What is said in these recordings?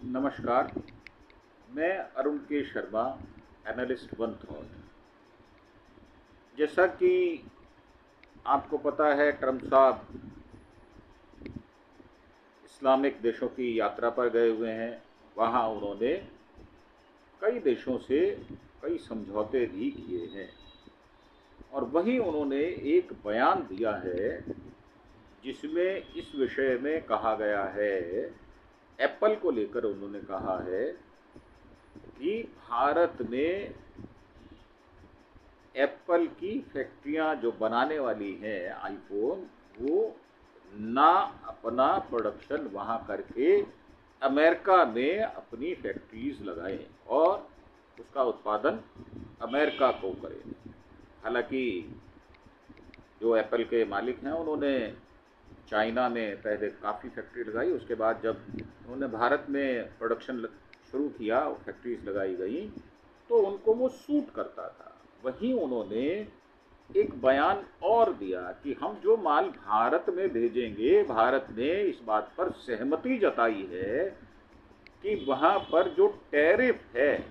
नमस्कार। मैं अरुण के शर्मा, एनालिस्ट वन थॉट। जैसा कि आपको पता है, ट्रंप साहब इस्लामिक देशों की यात्रा पर गए हुए हैं। वहाँ उन्होंने कई देशों से कई समझौते भी किए हैं और वहीं उन्होंने एक बयान दिया है जिसमें इस विषय में कहा गया है, एप्पल को लेकर उन्होंने कहा है कि भारत में एप्पल की फैक्ट्रियां जो बनाने वाली हैं आईफोन, वो ना अपना प्रोडक्शन वहां करके अमेरिका में अपनी फैक्ट्रीज लगाएं और उसका उत्पादन अमेरिका को करें। हालांकि जो एप्पल के मालिक हैं उन्होंने चाइना में पहले काफ़ी फैक्ट्री लगाई, उसके बाद जब उन्होंने भारत में प्रोडक्शन शुरू किया, फैक्ट्रीज लगाई गई, तो उनको वो सूट करता था। वहीं उन्होंने एक बयान और दिया कि हम जो माल भारत में भेजेंगे, भारत ने इस बात पर सहमति जताई है कि वहाँ पर जो टैरिफ है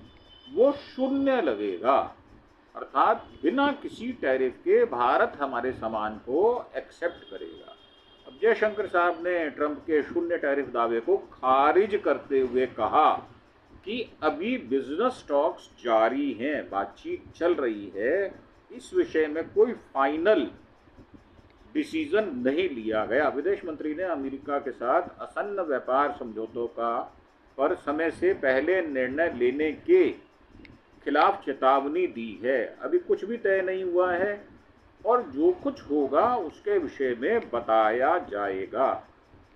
वो 0 लगेगा, अर्थात बिना किसी टैरिफ के भारत हमारे सामान को एक्सेप्ट करेगा। अब जयशंकर साहब ने ट्रंप के 0 टैरिफ दावे को खारिज करते हुए कहा कि अभी बिजनेस टॉक्स जारी हैं, बातचीत चल रही है, इस विषय में कोई फाइनल डिसीजन नहीं लिया गया। विदेश मंत्री ने अमेरिका के साथ आसन्न व्यापार समझौतों का पर समय से पहले निर्णय लेने के खिलाफ चेतावनी दी है। अभी कुछ भी तय नहीं हुआ है और जो कुछ होगा उसके विषय में बताया जाएगा।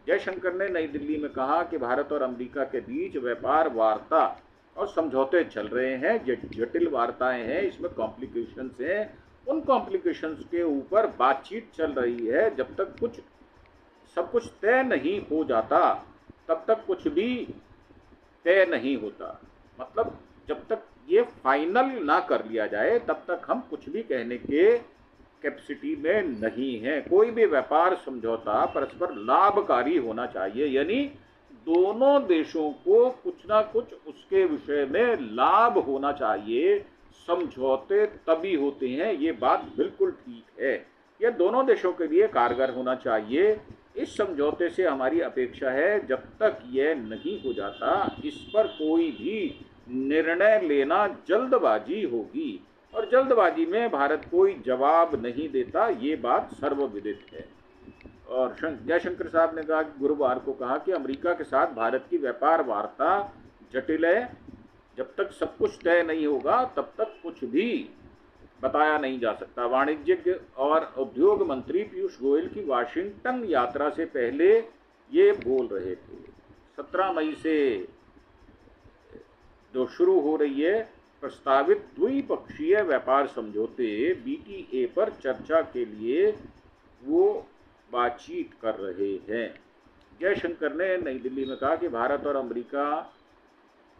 जयशंकर ने नई दिल्ली में कहा कि भारत और अमेरिका के बीच व्यापार वार्ता और समझौते चल रहे हैं। ये जटिल वार्ताएं हैं, इसमें कॉम्प्लिकेशंस हैं। उन कॉम्प्लिकेशंस के ऊपर बातचीत चल रही है। जब तक सब कुछ तय नहीं हो जाता तब तक कुछ भी तय नहीं होता। मतलब जब तक ये फाइनल ना कर लिया जाए तब तक हम कुछ भी कहने के कैपेसिटी में नहीं है। कोई भी व्यापार समझौता परस्पर लाभकारी होना चाहिए, यानी दोनों देशों को कुछ ना कुछ उसके विषय में लाभ होना चाहिए। समझौते तभी होते हैं, ये बात बिल्कुल ठीक है। यह दोनों देशों के लिए कारगर होना चाहिए। इस समझौते से हमारी अपेक्षा है जब तक यह नहीं हो जाता इस पर कोई भी निर्णय लेना जल्दबाजी होगी और जल्दबाजी में भारत कोई जवाब नहीं देता, ये बात सर्वविदित है। और जयशंकर साहब ने कहा, गुरुवार को कहा कि अमेरिका के साथ भारत की व्यापार वार्ता जटिल है। जब तक सब कुछ तय नहीं होगा तब तक कुछ भी बताया नहीं जा सकता। वाणिज्य और उद्योग मंत्री पीयूष गोयल की वाशिंगटन यात्रा से पहले ये बोल रहे थे। 17 मई से जो शुरू हो रही है प्रस्तावित द्विपक्षीय व्यापार समझौते BTA पर चर्चा के लिए वो बातचीत कर रहे हैं। जयशंकर ने नई दिल्ली में कहा कि भारत और अमेरिका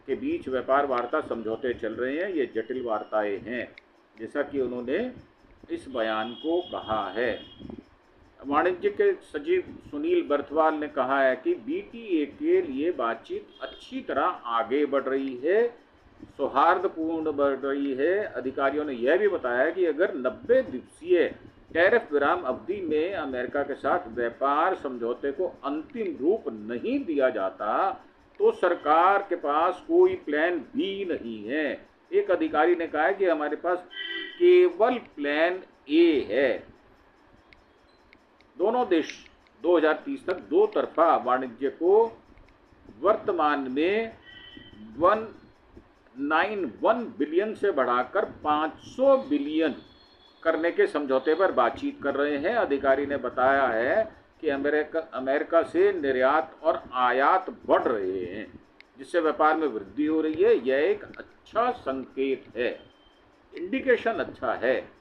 के बीच व्यापार वार्ता समझौते चल रहे हैं, ये जटिल वार्ताएं हैं, जैसा कि उन्होंने इस बयान को कहा है। वाणिज्य के सचिव सुनील बर्थवाल ने कहा है कि BTA के लिए बातचीत अच्छी तरह आगे बढ़ रही है, सौहार्दपूर्ण बढ़ रही है। अधिकारियों ने यह भी बताया कि अगर 90 दिवसीय टैरिफ विराम अवधि में अमेरिका के साथ व्यापार समझौते को अंतिम रूप नहीं दिया जाता तो सरकार के पास कोई प्लान भी नहीं है। एक अधिकारी ने कहा है कि हमारे पास केवल प्लान ए है। दोनों देश 2030 तक दो तरफा वाणिज्य को वर्तमान में 191 बिलियन से बढ़ाकर 500 बिलियन करने के समझौते पर बातचीत कर रहे हैं। अधिकारी ने बताया है कि अमेरिका से निर्यात और आयात बढ़ रहे हैं, जिससे व्यापार में वृद्धि हो रही है। यह एक अच्छा संकेत है, इंडिकेशन अच्छा है।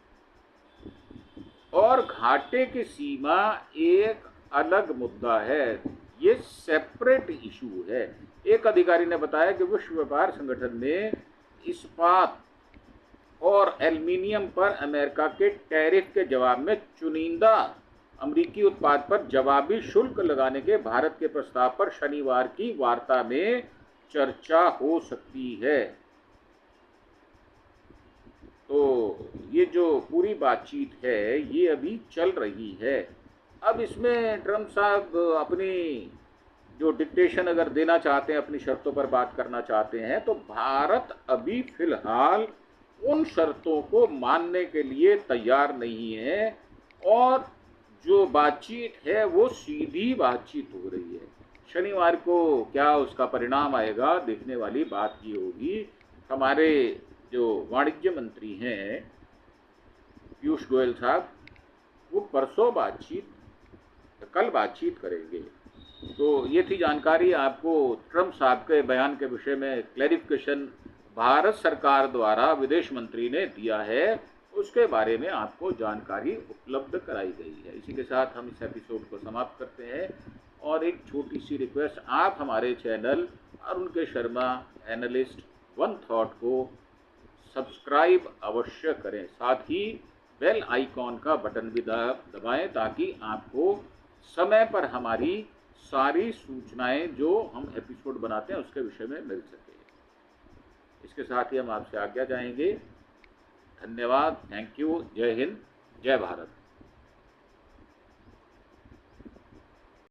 और घाटे की सीमा एक अलग मुद्दा है, ये सेपरेट इशू है। एक अधिकारी ने बताया कि विश्व व्यापार संगठन ने इस्पात और एल्युमिनियम पर अमेरिका के टैरिफ के जवाब में चुनिंदा अमेरिकी उत्पाद पर जवाबी शुल्क लगाने के भारत के प्रस्ताव पर शनिवार की वार्ता में चर्चा हो सकती है। तो ये जो पूरी बातचीत है ये अभी चल रही है। अब इसमें ट्रम्प साहब अपनी जो डिक्टेशन अगर देना चाहते हैं, अपनी शर्तों पर बात करना चाहते हैं, तो भारत अभी फिलहाल उन शर्तों को मानने के लिए तैयार नहीं है और जो बातचीत है वो सीधी बातचीत हो रही है। शनिवार को क्या उसका परिणाम आएगा, देखने वाली बात ये होगी। हमारे जो वाणिज्य मंत्री हैं पीयूष गोयल साहब, वो परसों कल बातचीत करेंगे। तो ये थी जानकारी आपको ट्रम्प साहब के बयान के विषय में क्लैरिफिकेशन भारत सरकार द्वारा विदेश मंत्री ने दिया है, उसके बारे में आपको जानकारी उपलब्ध कराई गई है। इसी के साथ हम इस एपिसोड को समाप्त करते हैं और एक छोटी सी रिक्वेस्ट, आप हमारे चैनल अरुण के शर्मा एनालिस्ट वन थॉट को सब्सक्राइब अवश्य करें, साथ ही बेल आइकॉन का बटन भी दबाएं ताकि आपको समय पर हमारी सारी सूचनाएं जो हम एपिसोड बनाते हैं उसके विषय में मिल सके। इसके साथ ही हम आपसे आज्ञा चाहेंगे। धन्यवाद, थैंक यू, जय हिंद, जय भारत।